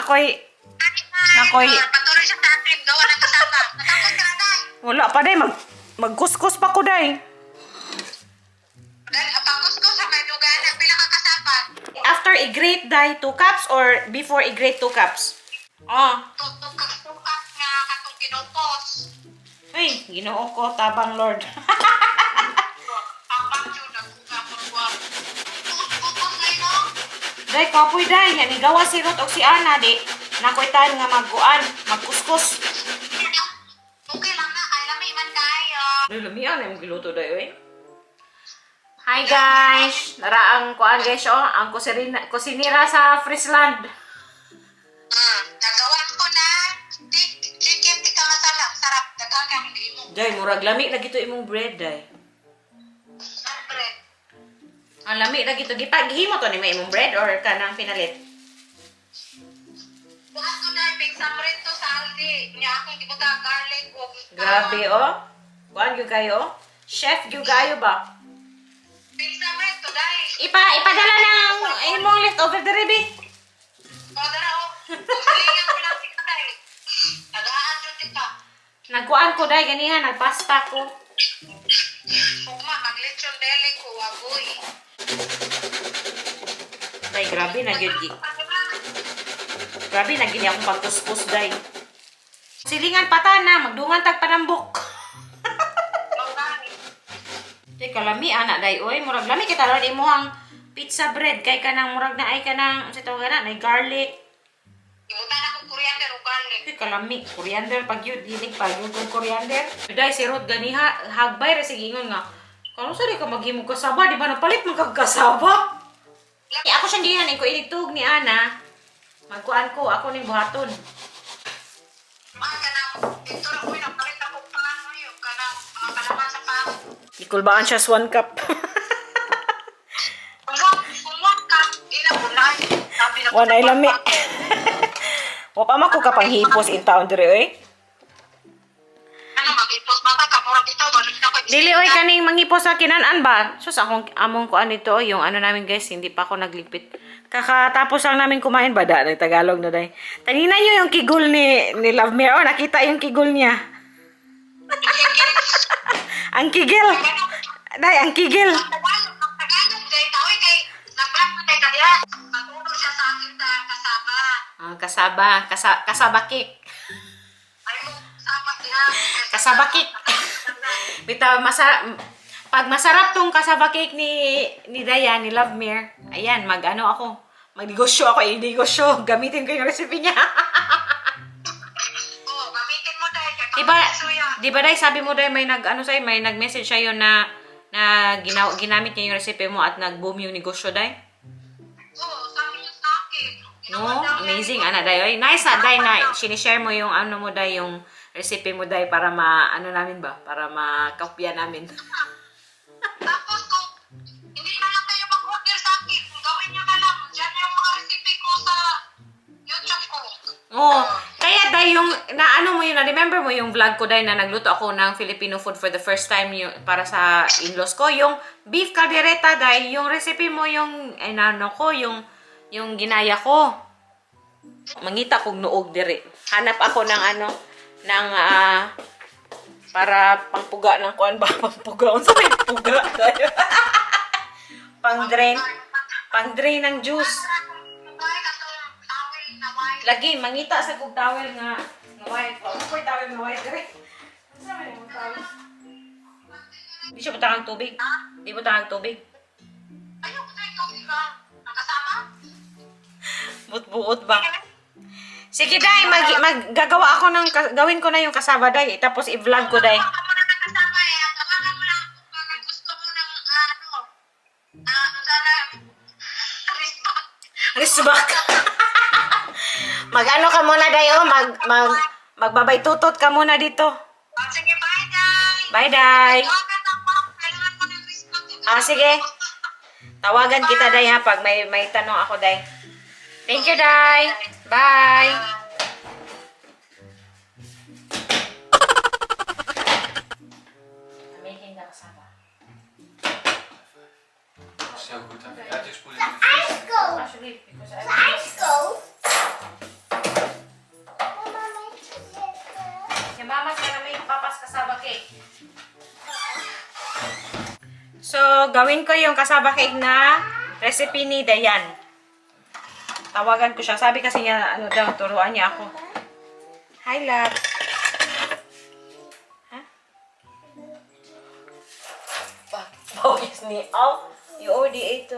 ako'y Patuloy siya sa atin. Gawa ng kasama. Natapos ka na, Day. wala pa day magkuskus pa ko day. Dahil apangkos ko sa may dugan ang pila ka kasama. After i-grate day 2 cups or before i-grate 2 cups? Tutok nga katong kinupos. Ay, Ginoo ko, tabang Lord. Ang yun, nagkukamot. Tutok na yun, no? Day, kapoy day, yan igawa si Ruth o si Ana, di. Nakoy tayo nga magkuskus. Okay lang na, kaya lami man tayo. Ay, lamian, yung giluto day, oy. Hi guys! Naraang kuan guys, oh, ang kusinira sa Friesland. Nagawa ko na chicken tikka masala. Sarap. Dagang ka hindi mo. Day, murag lami na gito imong bread, day. Siyempre. Ang lami na gito. Gihimo to ni may imong bread or kanang pinalit? Bukas ko na, big summer to sa Aldi. Niya akong gibuta garlic o Grabe, oh. Kuan gyud kayo? Chef gyud kayo ba? big summer to, Day. Ipadala ng imong leftover dere, be. Padara o. Kusilingan ko lang si Katay. Tagaan yun tika. Nagkuan ko day ganihan, nagpasta ko. Hukma, maglechon deli ko, wagoy. Day, grabe na gyud gi. Grabe na gini akong pagkuskus day. Silingan pata na, magdungan tag panambok. Day, kalami anak day, oy, murag lami kita ron imuhang pizza bread kay kanang murag na ay kanang sa tawag na garlic. Ibutan ako coriander o garlic. Ay, kalami, coriander pag yun, hinig pag yun kung coriander. Day, si Ruth ganiha, hagbay ra sige ingon nga. Kano sari ka maghimog kasaba, di ba napalit man kag kasaba? Ako siyang gihan, ko inigtug ni Ana. Magkuan ko, ako ning buhaton. Dito na ko napalit ako paano yun. Kanang mga kalaman sa pang. Ikulbaan siya sa 1 cup. Kumot ka. Inabunay. Sabi na One ay lami. Wapa man ko kapang hipos in town dire oy. Ano mag-ipos bata ka? Murag ito. Balik na ko. Dili oy kaning mangipos sa kinan-an ba? Sus akong among kuan dito oy, yung ano namin guys, hindi pa ako naglipit. Kakatapos lang namin kumain bada na Tagalog na day. Tanina niyo yung kigul ni Love Mir. Oh, nakita yung kigul niya. Ang kigil. Day, ang kigil. Tagalog day. Taoy kay nabrak mo tayo kaya. Matulog siya sa akin sa kasama. Kasaba cake. Ay mo, sama niya. Kasaba cake. Bitaw pag masarap tong kasaba cake ni Dayan, ni Love Mir, ayan, magnegosyo ako, i-negosyo, gamitin ko yung recipe niya. Oo, gamitin mo dahil. Di ba Day, sabi mo Day, may nag-message sa'yo na ginamit niya yung recipe mo at nag-boom yung negosyo Day? Oo, sabi niya sa akin. No, amazing, ana Day. Ay, nice na Day, na sinishare mo yung ano mo Day, yung recipe mo Day para para makopya namin. Tapos kung hindi na lang kayo mag-order sa akin, kung gawin niyo na lang, dyan yung mga recipe ko sa YouTube ko. Oh, kaya Day, yung naano mo yun, na-remember mo yung vlog ko Day na nagluto ako ng Filipino food for the first time para sa in-laws ko, yung beef caldereta Day, yung recipe mo yung yung ginaya ko. Mangita kog nuog dire. Hanap ako ng para pangpuga ng kuan ba, pangpuga unsa may puga tayo. pang-drain ng juice. Lagi mangita sa kog towel nga white. Ano ko'y towel nga white dire? Unsa may mo towel? Di siya butang tubig. Di butang tubig. Ayaw ko tayo ikaw ka. Nakasama? Buot ba? Sige Day, maggagawa ako gawin ko na yung kasaba Day, tapos i-vlog ko Day. Ako na nakasama eh. Tawagan mo lang kung gusto mo ng sana wristband. Wristback. Mag-ano ka muna Day, oh, magbabay tutot ka muna dito. Sige, bye, Day. Bye Day. Tawagan ako. Kailangan mo ng wristband. Sige. Tawagan kita Day ha pag may tanong ako Day. Thank you Day. Bye. Making the kasaba. So good. I just put it in the freezer. Actually, because I cassava cake. So, gawin ko yung cassava cake na recipe ni Dayan. Tawagan ko siya. Sabi kasi niya, ano daw, turuan niya ako. Hi, love. Huh? Bogus ni. Oh, you already ate,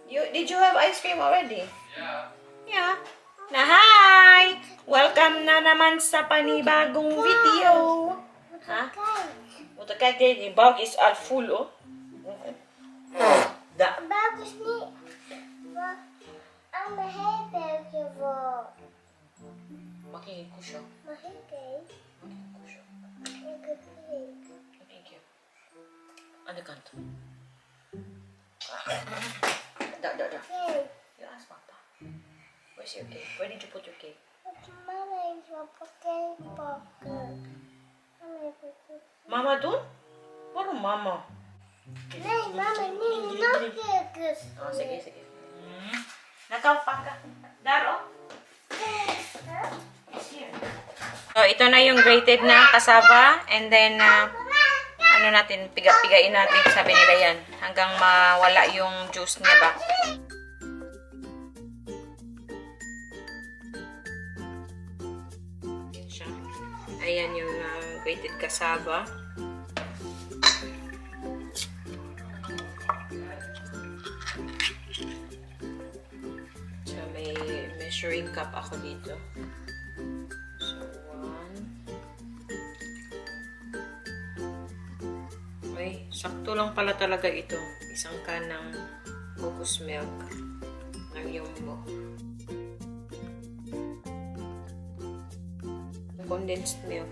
did you have ice cream already? Yeah. Yeah. Na hi! Welcome na naman sa panibagong video. Ha? What the cake? The bag is all full, oh. Da. Bagus nih. Ang mahal ko. Makinig ko siya. Mahal kay. Makinig ko siya. Nagkakit. Thank you. Ano kanto? Da. Kay. You ask Papa. Where's your cake? Where did you put your cake? Mana yung papakai poker? Mama dun? Parang Mama. Nay, mama ni nagkakas. Oh, sige. Nakaupa ka. Daro? It's here. So, ito na yung grated na cassava. And then, ano natin, pigain natin, sabi nila yan. Hanggang mawala yung juice niya ba. Ayan siya. Ayan yung grated cassava. So, may measuring cup ako dito. So, 1. Ay, sakto lang pala talaga ito. Isang can ng cocos milk ng Yumbo. Condensed milk.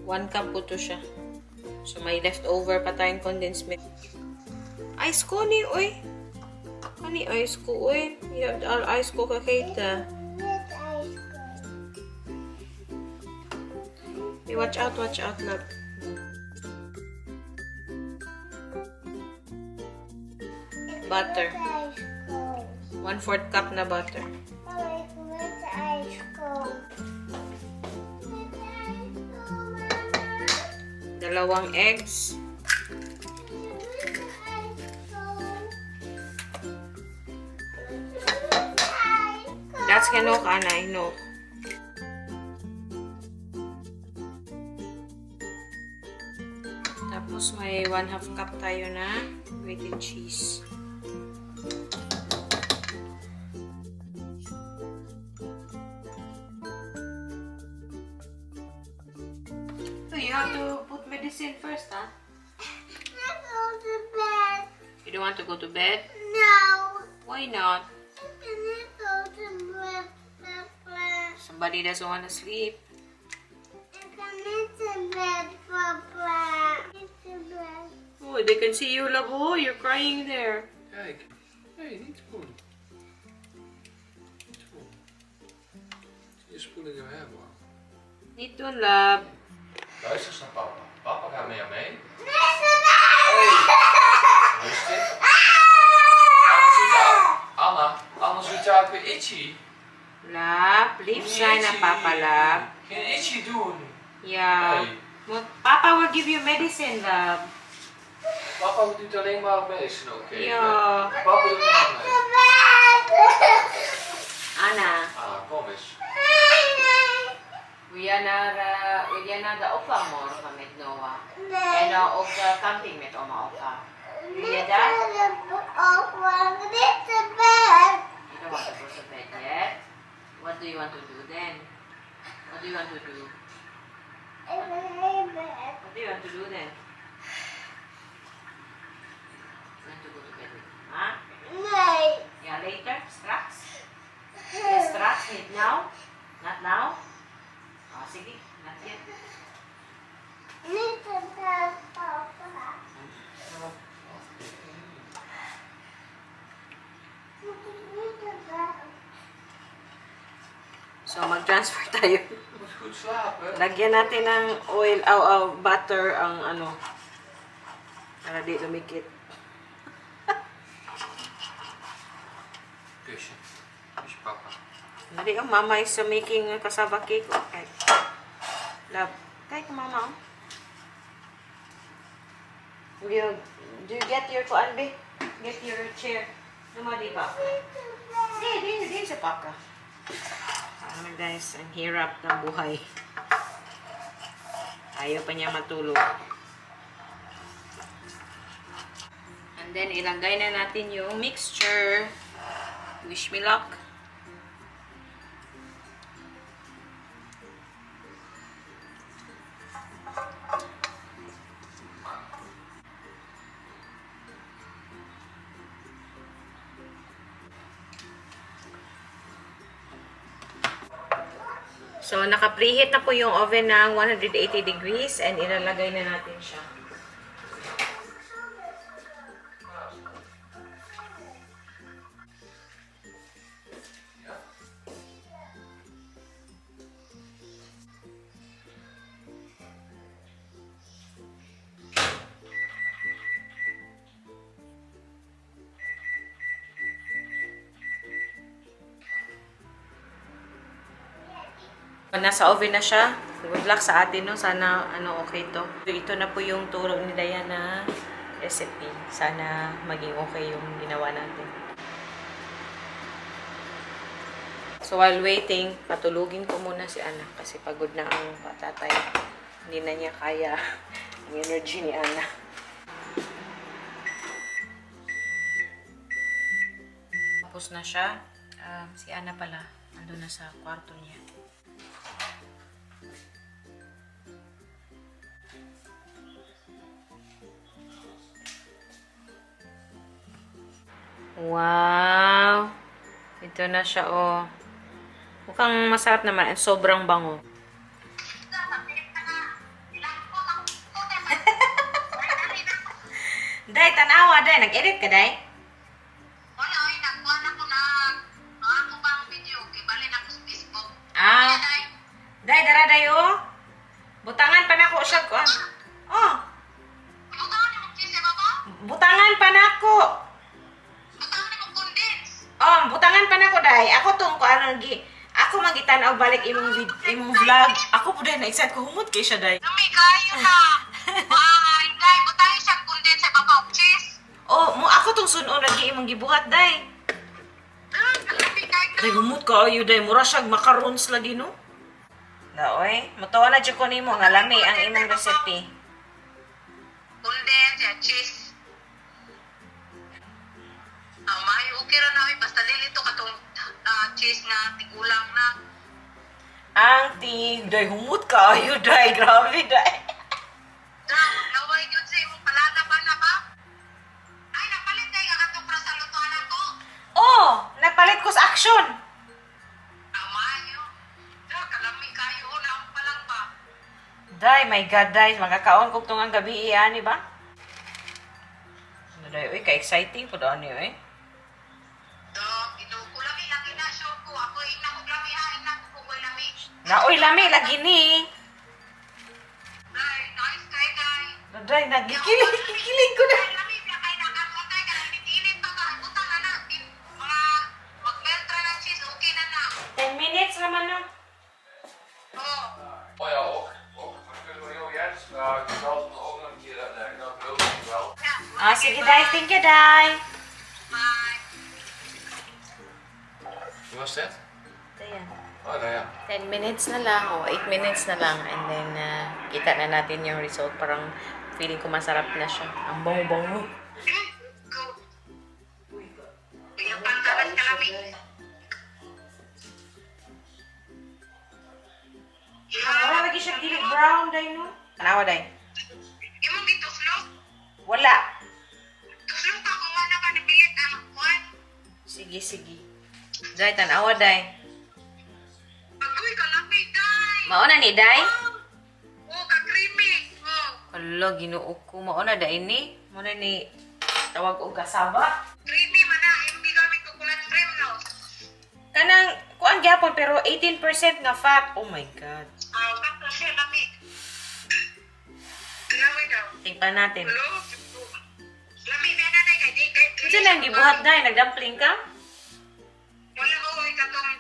1 cup po to siya. So, may leftover pa tayong condensed milk. Ice ko ni, oy. Ani ice ko, oy. Yung ice ko kakita. Hey, watch out, love. Butter. 1/4 cup na butter. Dalawang eggs. That's hinok, Ana, hinok. Tapos may 1/2 cup tayo na grated cheese. So you have to put medicine first, huh? Go to bed. You don't want to go to bed? No. Why not? Can I go to bed, Papa? Somebody doesn't want to sleep. Can I to bed, Papa? Get to bed. Oh, they can see you, love. Oh, you're crying there. Kijk. Nee, niet spoelen. Niet spoelen. Je spoelen in jouw haar, man. Niet doen, love. Luister eens naar papa. Papa gaat met jou mee. Listen Rustig. Anders wordt jou ook weer itchy. Love, lief zijn naar papa, love. Geen itchy doen. Yeah. Nee. Papa will give you medicine, love. Papa doet alleen maar medicine, oké? Ja. Papa doet het niet mee. Anna, Ah, kom eens. we naar de opvang morgen met Noah. En ook camping met oma Oka. Wil je dat? You don't want to go to bed yet? What do you want to do then? What do you want to do? What do you want to do then? You want to go to bed with me, huh? Yeah, later? Straks? Yes, straks? Niet now? Not now? Oh, sige. Not yet. So, mag-transfer tayo. Je moet goed slapen. Lagyan natin ng oil, butter ang ano. Para di lumikit. Kusje. Kusje papa. Dali, oh, mama is making cassava cake. Okay. Love. Kay ko, mama, oh. Do you get your kuan, be? Get your chair. Lumadi ba? Di sa paka. Guys, ang hirap ng buhay. Ayaw pa niya matulog. And then, ilagay na natin yung mixture. Wish me luck. So, naka-preheat na po yung oven ng 180 degrees and ilalagay na natin siya. Nasa oven na siya. Good luck sa atin, no? Sana, okay to. Ito na po yung turo ni Diana recipe. Sana maging okay yung ginawa natin. So, while waiting, patulugin ko muna si Ana kasi pagod na ang patatay. Hindi na niya kaya ang energy ni Ana. Tapos na siya. Si Ana pala, ando na sa kwarto niya. Wow! Ito na siya, oh. Mukhang masarap naman. Sobrang bango. Day, tanawa, Day. Nag-edit ka, Day? Wala, ay, nagkuhan ako na ako bang video. Kay bali na ko sa Facebook. Ah. Kaya, Day, Day, dara, Day, oh. Butangan pa na ko siya. Oh. butangan ni mo cheese, baba? Butangan pa na ko. Butangan ni mo condense. Oh, butangan pa na ko, Day. Ako tong ko ako magitan-aw balik imong vlog. Ako po din na-excite ko humot kay siya, Day. Lami, kayo na. Ay, Day, butangan siya condense sa baba og cheese. Oh, ako tong sunon lagi imong gibuhat, Day. Lami, kayo na. Day, humot ka ayo, Day. Mura siyang macarons lagi, no? Oy, matuwa na dyan ko nimo nga lami ang imong recipe. Condense, cheese. May okay ra na, basta lilito ka tong cheese na tigulang na. Ang Day, humot ka ayo, Day. Grabe, Day. Naway yun sa imong palada ba na ba? Ay, napalit kayo ka itong para sa lutuan ako. Oh, nagpalit ko sa action. Amayo. Kalami kayo, naam pa lang ba? Day, my God, Day. Magkakaon kong tungang gabi, ani ba? Day, uy, ka-exciting po doon niyo, eh. Ko lami na show ko. Ako ina ko lami ha, ina ko kukoy lami. Na, uy, lami, lagi ni. Day, nice kay Day. Day, nagikilig ko na. Day, lami, biya kay nakakotay ka, init-init pa ka. Utang na na, mga mag-meltra ng cheese, okay na na. 10 minutes naman, no? Oh. Oh ja, ook. Maar kunnen we heel Jens vragen? Ik zal hem ook nog een keer uitleggen. Dat wil ik wel. Ah, sige, Day. Thank you, Day. Bye. Hoe was dat? Ayan. Oh, nou ja. 10 minutes na lang, o 8 minutes na lang, and then kita na natin yung result. Parang feeling ko masarap na siya. Ang bango-bango. Go. Yung pantalas ka lami. Wala lagi siya dili brown, Day, no? Tanawa, Day. Imong gituslo? Wala. Tuslo ka kung ano ka nabilit ang kwan. Sige, sige. Day, tanawa, Day. Agoy ka lami, Day. Mauna ni Day? Oh, ka-creamy. Oh, Hala, ginuo ko. Mauna, Day ni. Mauna ni tawag o kasaba. creamy man na. Hindi gamit coconut cream, no? Kanang, kuan gyapon pero 18% nga fat. Oh my God. Kapos siya lami. Lami daw. Tingnan natin. Hello? Lami na na, Day. Kay Kasi lang gibuhat, Day. Nagdumpling ka? Wala ko, katong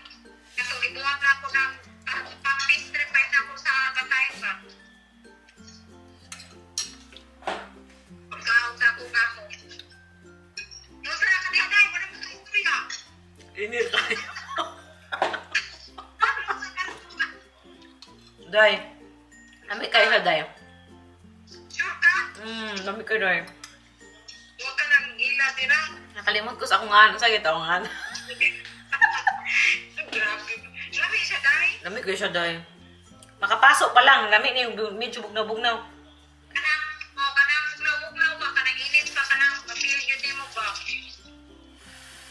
Day. Lami kayo siya, Day. Sure ka? Lami kayo, Day. Huwag ka nang gila, tira. Nakalimot ko sa akong nga. Sa kita akong nga. Grabe. Lami siya, Day. Lami kayo siya, Day. Makapasok pa lang. Lami niya yung medyo bugnaw-bugnaw. Kanang bugnaw-bugnaw ba? Kanang init pa, kanang mapili yun din mo ba?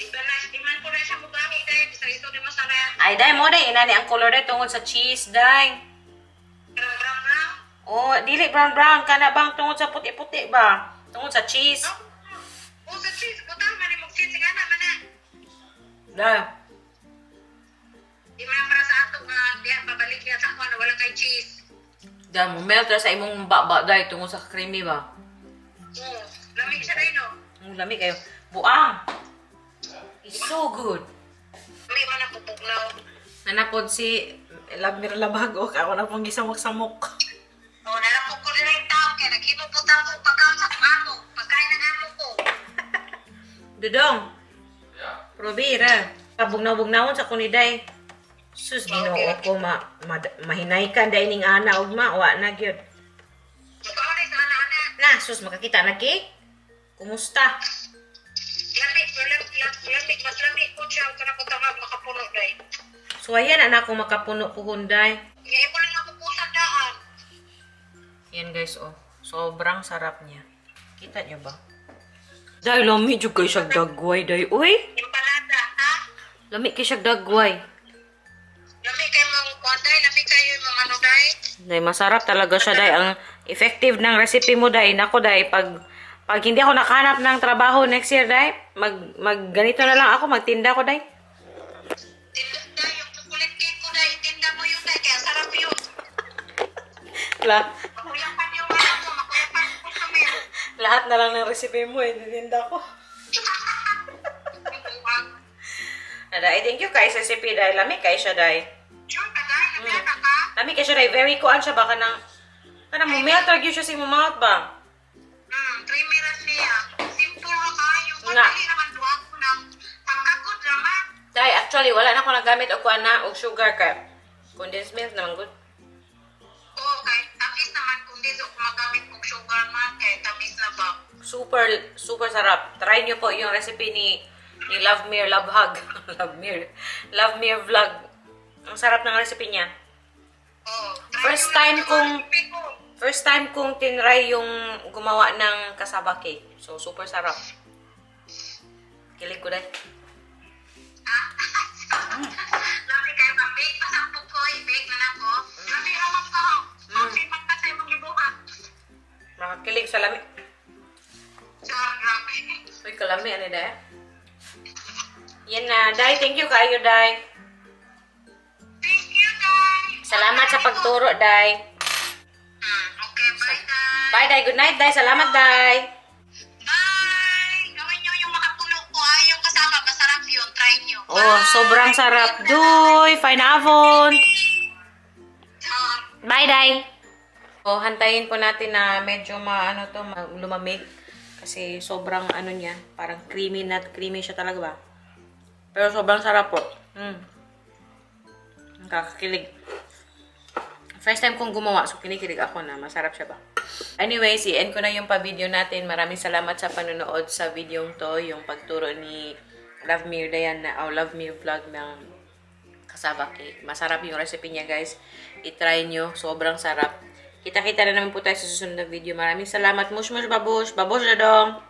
Diba na, di man ko na siya mugahi, Day. Bisa ito di masarap. Ay, Day mo, Day. Inani ang color Day tungkol sa cheese, Day. Brown. Oh, dili brown-brown ka na bang tungkol sa puti-puti ba? Tungkol sa cheese. Oh, sa cheese. Butang, mani mong cheese. Nga na, mana. Day. Di man para sa ato nga, diyan, babalik niya sa ako na wala kay cheese. Day, mo melt ra sa imong baba, Day, tungkol sa creamy ba? Oh, lamig siya, Day, no? Ang lami kayo. Buang. It's so good. May man na pupugnaw. Nanapod si Labmir Labagok. Ako na pong gisamok-samok. Oh, nalapog ko rin yung tao, kaya naghinuputang ko pagkaon sa amo. Pagkain ng amo ko. Dudong. Yeah. Probira. Pabugnaw-bugnawon sa kuniday. Sus, ginoo ko. Mahinay ka. Dahil ning ana. Ugma. Wa na gyud. Magkaon rin sa anak-anak. Na, sus, makakita na ki. Kumusta? Lamig, mas lamig po siya. Huwag ka na po tawag makapuno, Day. So, ayan, anak ko makapuno ko hunday. Ngayon mo lang napupusan daan. Yan, guys, oh. Sobrang sarap niya. Kita niyo ba? Dahil lami jud kay siya dagway, day. Uy! Impalada, ha? Lami kay siya dagway. Lamig kayo mga kuwanday, lamig kayo yung mga ano, Day. Day, masarap talaga siya, day. Ang effective ng recipe mo, day. Nako, day, pag hindi ako nakahanap ng trabaho next year, day, ganito na lang ako, magtinda ko, day. Tinda, Day, yung chocolate cake ko, Day. Tinda mo yun, Day, kaya sarap yun. Makuyapan yung ano mo, makuyapan yung customer. Lahat na lang ng recipe mo, titinda ko. Day, thank you kay sa recipe, day. Lami kay siya, day. Sure ka, Day? Lamig ka? Lami kay siya, day. Very kuan siya, baka nang, mo melt or siya sa imong mouth ba? Creamy na siya. Simple na kayo. Nga. Madali naman duwag ko ng pagkagod naman. Day, actually, wala na ako nagamit o kuan na, o sugar ka. Condensed milk naman, good. Oo, kahit tamis naman kung dito magamit kong sugar man, kahit tamis na ba. Super sarap. Try niyo po yung recipe ni Lovemere Labhag. Lovemere Vlog. Ang sarap ng recipe niya. Oo. First time kong tinry yung gumawa ng cassava cake. So, super sarap. Kilig ko dahil. Lami kayo mag-bake. Pasampok ko, i-bake na lang ko. Lami naman ko. Kasi magpasay mong ibuha. Nakakilig sa lami. So, grabe. Uy, kalami, ano dahil? Yan na. Day, thank you kayo, Day. Thank you, Day. Salamat sa pagturo, Day. Okay, bye, Day. Bye, Day. Good night, Day. Salamat, Day. Bye! Gawin nyo yung makapuno ko. Yung kasama, masarap yun. Try nyo. Oh, sobrang sarap. Doy, fine avon. Bye, Day. Oh, hantayin po natin na medyo lumamig. Kasi sobrang ano niya, parang creamy siya talaga ba? Pero sobrang sarap po. Nakakakilig. First time kong gumawa, so kinikilig ako na masarap siya ba? Anyways, i-end ko na yung pa-video natin. Maraming salamat sa panonood sa video to, yung pagturo ni Lovemere Diana, Lovemere Vlog ng cassava cake. Masarap yung recipe niya, guys. I-try nyo. Sobrang sarap. Kita-kita na naman po tayo sa susunod na video. Maraming salamat. Mush, babush. Babush na dong.